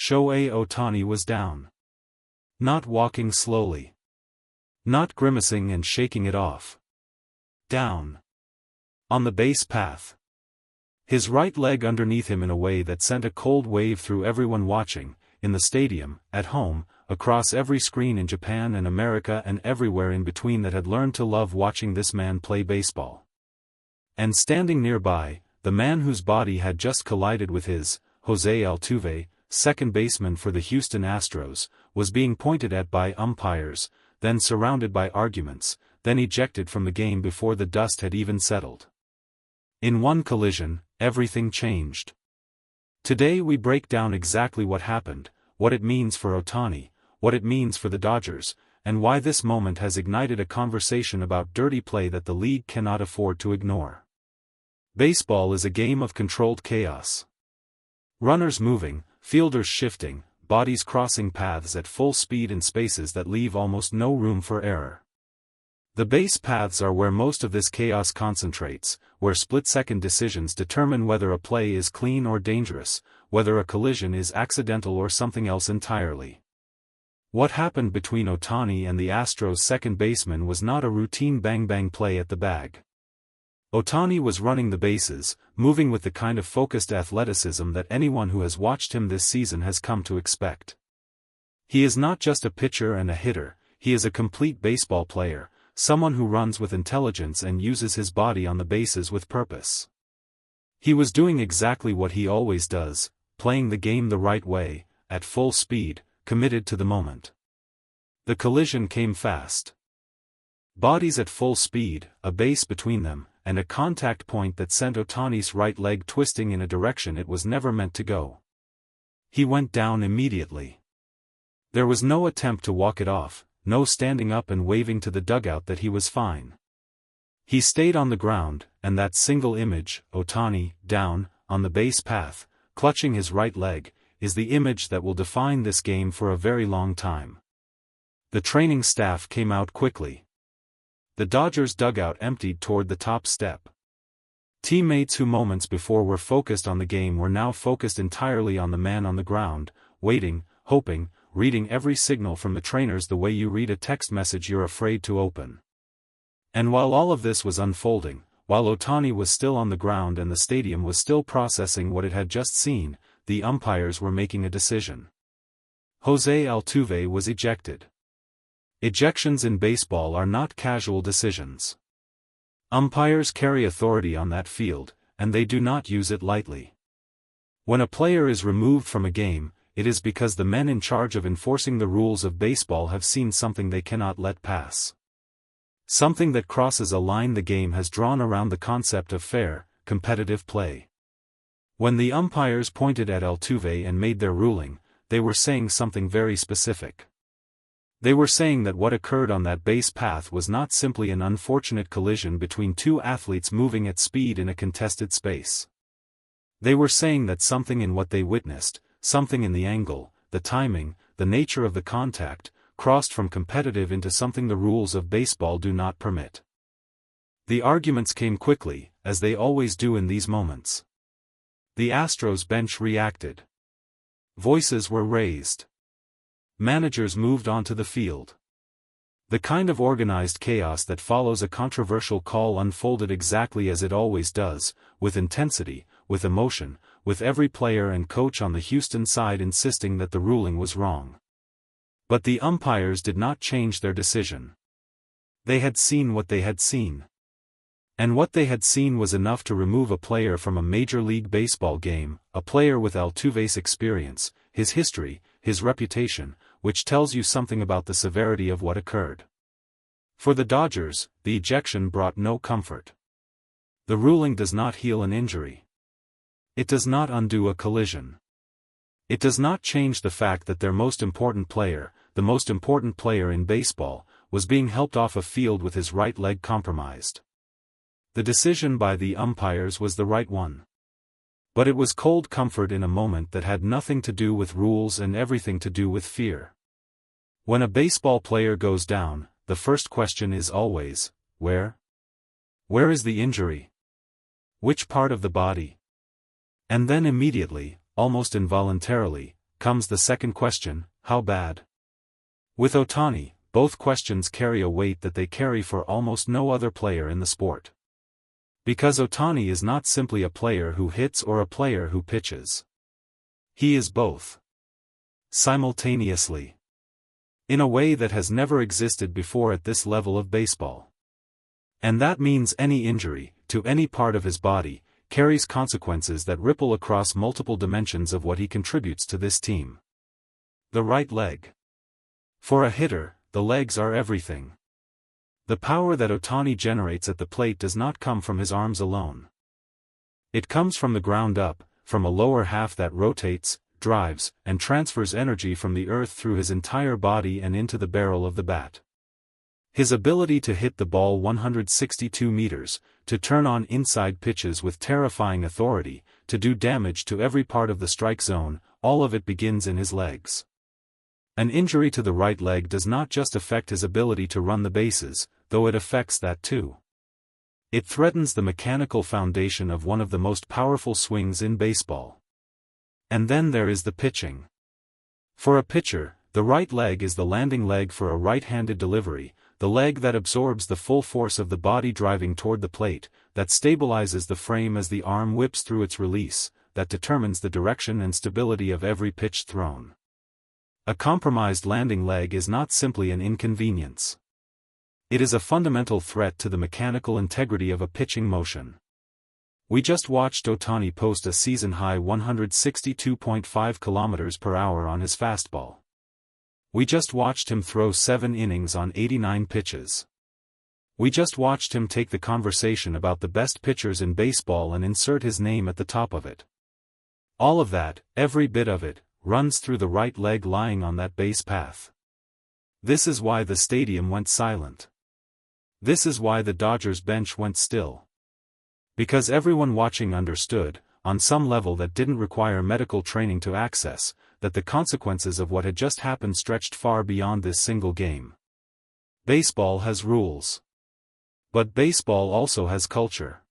Shohei Ohtani was down. Not walking slowly. Not grimacing and shaking it off. Down. On the base path. His right leg underneath him in a way that sent a cold wave through everyone watching, in the stadium, at home, across every screen in Japan and America and everywhere in between that had learned to love watching this man play baseball. And standing nearby, the man whose body had just collided with his, Jose Altuve, second baseman for the Houston Astros, was being pointed at by umpires, then surrounded by arguments, then ejected from the game before the dust had even settled. In one collision, everything changed. Today we break down exactly what happened, what it means for Ohtani, what it means for the Dodgers, and why this moment has ignited a conversation about dirty play that the league cannot afford to ignore. Baseball is a game of controlled chaos. Runners moving, fielders shifting, bodies crossing paths at full speed in spaces that leave almost no room for error. The base paths are where most of this chaos concentrates, where split-second decisions determine whether a play is clean or dangerous, whether a collision is accidental or something else entirely. What happened between Ohtani and the Astros' second baseman was not a routine bang-bang play at the bag. Ohtani was running the bases, moving with the kind of focused athleticism that anyone who has watched him this season has come to expect. He is not just a pitcher and a hitter, he is a complete baseball player, someone who runs with intelligence and uses his body on the bases with purpose. He was doing exactly what he always does, playing the game the right way, at full speed, committed to the moment. The collision came fast. Bodies at full speed, a base between them, and a contact point that sent Ohtani's right leg twisting in a direction it was never meant to go. He went down immediately. There was no attempt to walk it off, no standing up and waving to the dugout that he was fine. He stayed on the ground, and that single image, Ohtani, down, on the base path, clutching his right leg, is the image that will define this game for a very long time. The training staff came out quickly. The Dodgers' dugout emptied toward the top step. Teammates who moments before were focused on the game were now focused entirely on the man on the ground, waiting, hoping, reading every signal from the trainers the way you read a text message you're afraid to open. And while all of this was unfolding, while Ohtani was still on the ground and the stadium was still processing what it had just seen, the umpires were making a decision. Jose Altuve was ejected. Ejections in baseball are not casual decisions. Umpires carry authority on that field, and they do not use it lightly. When a player is removed from a game, it is because the men in charge of enforcing the rules of baseball have seen something they cannot let pass. Something that crosses a line the game has drawn around the concept of fair, competitive play. When the umpires pointed at Altuve and made their ruling, they were saying something very specific. They were saying that what occurred on that base path was not simply an unfortunate collision between two athletes moving at speed in a contested space. They were saying that something in what they witnessed, something in the angle, the timing, the nature of the contact, crossed from competitive into something the rules of baseball do not permit. The arguments came quickly, as they always do in these moments. The Astros bench reacted. Voices were raised. Managers moved onto the field. The kind of organized chaos that follows a controversial call unfolded exactly as it always does, with intensity, with emotion, with every player and coach on the Houston side insisting that the ruling was wrong. But the umpires did not change their decision. They had seen what they had seen. And what they had seen was enough to remove a player from a Major League Baseball game, a player with Altuve's experience, his history, his reputation, which tells you something about the severity of what occurred. For the Dodgers, the ejection brought no comfort. The ruling does not heal an injury. It does not undo a collision. It does not change the fact that their most important player, the most important player in baseball, was being helped off a field with his right leg compromised. The decision by the umpires was the right one. But it was cold comfort in a moment that had nothing to do with rules and everything to do with fear. When a baseball player goes down, the first question is always, where? Where is the injury? Which part of the body? And then immediately, almost involuntarily, comes the second question, how bad? With Ohtani, both questions carry a weight that they carry for almost no other player in the sport. Because Ohtani is not simply a player who hits or a player who pitches. He is both. Simultaneously. In a way that has never existed before at this level of baseball. And that means any injury, to any part of his body, carries consequences that ripple across multiple dimensions of what he contributes to this team. The right leg. For a hitter, the legs are everything. The power that Ohtani generates at the plate does not come from his arms alone. It comes from the ground up, from a lower half that rotates, drives, and transfers energy from the earth through his entire body and into the barrel of the bat. His ability to hit the ball 162 meters, to turn on inside pitches with terrifying authority, to do damage to every part of the strike zone, all of it begins in his legs. An injury to the right leg does not just affect his ability to run the bases, though it affects that too. It threatens the mechanical foundation of one of the most powerful swings in baseball. And then there is the pitching. For a pitcher, the right leg is the landing leg for a right-handed delivery, the leg that absorbs the full force of the body driving toward the plate, that stabilizes the frame as the arm whips through its release, that determines the direction and stability of every pitch thrown. A compromised landing leg is not simply an inconvenience. It is a fundamental threat to the mechanical integrity of a pitching motion. We just watched Ohtani post a season-high 162.5 km/h on his fastball. We just watched him throw 7 innings on 89 pitches. We just watched him take the conversation about the best pitchers in baseball and insert his name at the top of it. All of that, every bit of it, runs through the right leg lying on that base path. This is why the stadium went silent. This is why the Dodgers bench went still. Because everyone watching understood, on some level that didn't require medical training to access, that the consequences of what had just happened stretched far beyond this single game. Baseball has rules. But baseball also has culture.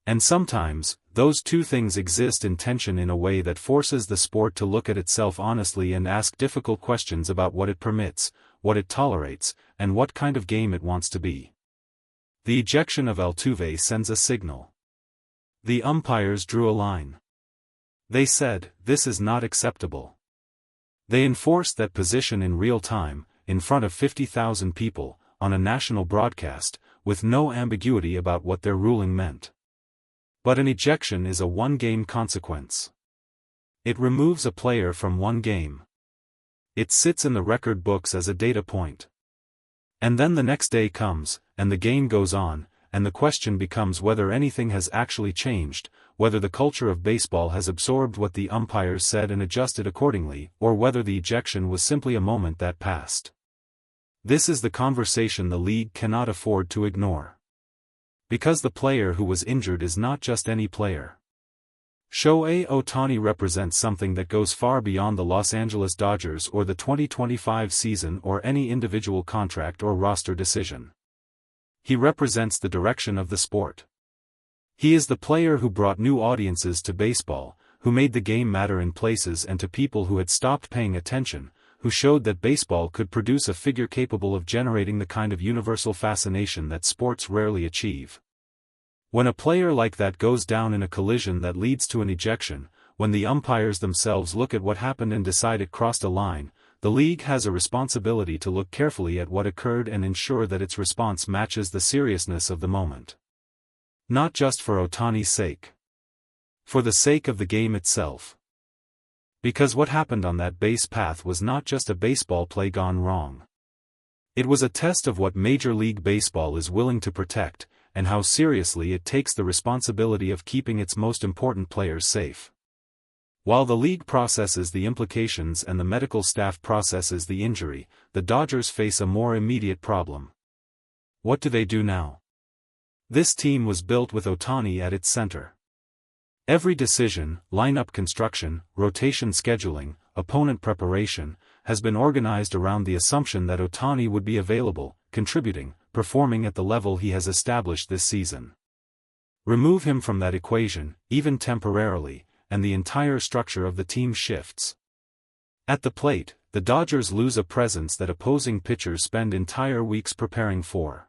And sometimes, those two things exist in tension in a way that forces the sport to look at itself honestly and ask difficult questions about what it permits, what it tolerates, and what kind of game it wants to be. The ejection of Altuve sends a signal. The umpires drew a line. They said, this is not acceptable. They enforced that position in real time, in front of 50,000 people, on a national broadcast, with no ambiguity about what their ruling meant. But an ejection is a one-game consequence. It removes a player from one game. It sits in the record books as a data point. And then the next day comes, and the game goes on, and the question becomes whether anything has actually changed, whether the culture of baseball has absorbed what the umpires said and adjusted accordingly, or whether the ejection was simply a moment that passed. This is the conversation the league cannot afford to ignore. Because the player who was injured is not just any player. Shohei Ohtani represents something that goes far beyond the Los Angeles Dodgers or the 2025 season or any individual contract or roster decision. He represents the direction of the sport. He is the player who brought new audiences to baseball, who made the game matter in places and to people who had stopped paying attention, who showed that baseball could produce a figure capable of generating the kind of universal fascination that sports rarely achieve. When a player like that goes down in a collision that leads to an ejection, when the umpires themselves look at what happened and decide it crossed a line, the league has a responsibility to look carefully at what occurred and ensure that its response matches the seriousness of the moment. Not just for Ohtani's sake. For the sake of the game itself. Because what happened on that base path was not just a baseball play gone wrong. It was a test of what Major League Baseball is willing to protect, and how seriously it takes the responsibility of keeping its most important players safe. While the league processes the implications and the medical staff processes the injury, the Dodgers face a more immediate problem. What do they do now? This team was built with Ohtani at its center. Every decision, lineup construction, rotation scheduling, opponent preparation, has been organized around the assumption that Ohtani would be available, contributing, performing at the level he has established this season. Remove him from that equation, even temporarily, and the entire structure of the team shifts. At the plate, the Dodgers lose a presence that opposing pitchers spend entire weeks preparing for.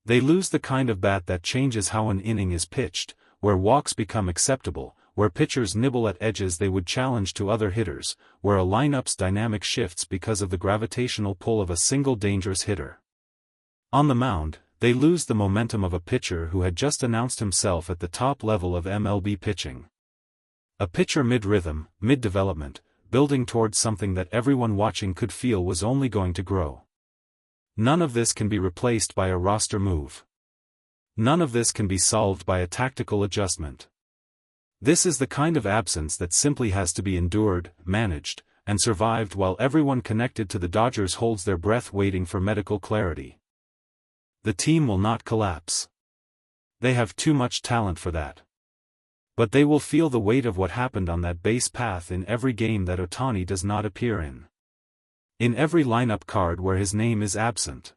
They lose the kind of bat that changes how an inning is pitched, where walks become acceptable, where pitchers nibble at edges they would challenge to other hitters, where a lineup's dynamic shifts because of the gravitational pull of a single dangerous hitter. On the mound, they lose the momentum of a pitcher who had just announced himself at the top level of MLB pitching. A pitcher mid-rhythm, mid-development, building towards something that everyone watching could feel was only going to grow. None of this can be replaced by a roster move. None of this can be solved by a tactical adjustment. This is the kind of absence that simply has to be endured, managed, and survived while everyone connected to the Dodgers holds their breath waiting for medical clarity. The team will not collapse. They have too much talent for that. But they will feel the weight of what happened on that base path in every game that Ohtani does not appear in. In every lineup card where his name is absent.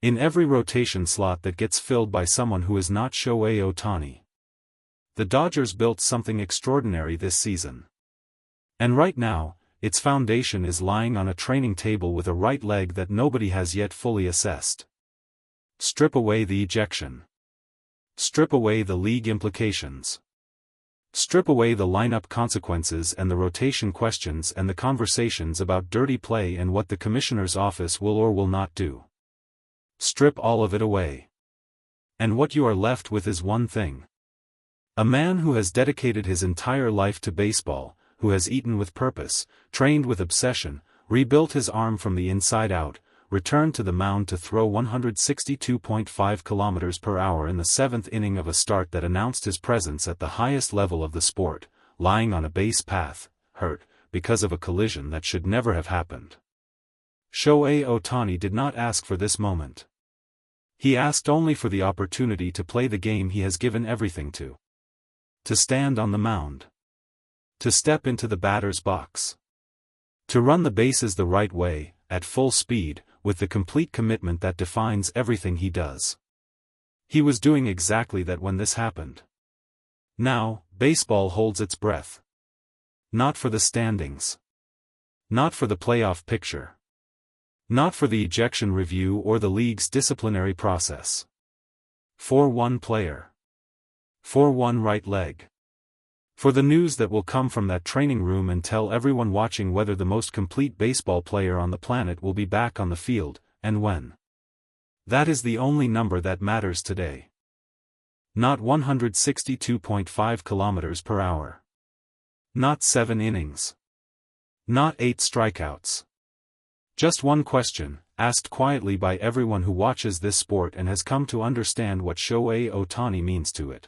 In every rotation slot that gets filled by someone who is not Shohei Ohtani. The Dodgers built something extraordinary this season. And right now, its foundation is lying on a training table with a right leg that nobody has yet fully assessed. Strip away the ejection. Strip away the league implications. Strip away the lineup consequences and the rotation questions and the conversations about dirty play and what the commissioner's office will or will not do. Strip all of it away. And what you are left with is one thing. A man who has dedicated his entire life to baseball, who has eaten with purpose, trained with obsession, rebuilt his arm from the inside out, returned to the mound to throw 162.5 kilometers per hour in the seventh inning of a start that announced his presence at the highest level of the sport, lying on a base path, hurt, because of a collision that should never have happened. Shohei Ohtani did not ask for this moment. He asked only for the opportunity to play the game he has given everything to. To stand on the mound. To step into the batter's box. To run the bases the right way, at full speed, with the complete commitment that defines everything he does. He was doing exactly that when this happened. Now, baseball holds its breath. Not for the standings. Not for the playoff picture. Not for the ejection review or the league's disciplinary process. For one player. For one right leg. For the news that will come from that training room and tell everyone watching whether the most complete baseball player on the planet will be back on the field, and when. That is the only number that matters today. Not 162.5 kilometers per hour. Not 7 innings. Not 8 strikeouts. Just one question, asked quietly by everyone who watches this sport and has come to understand what Shohei Ohtani means to it.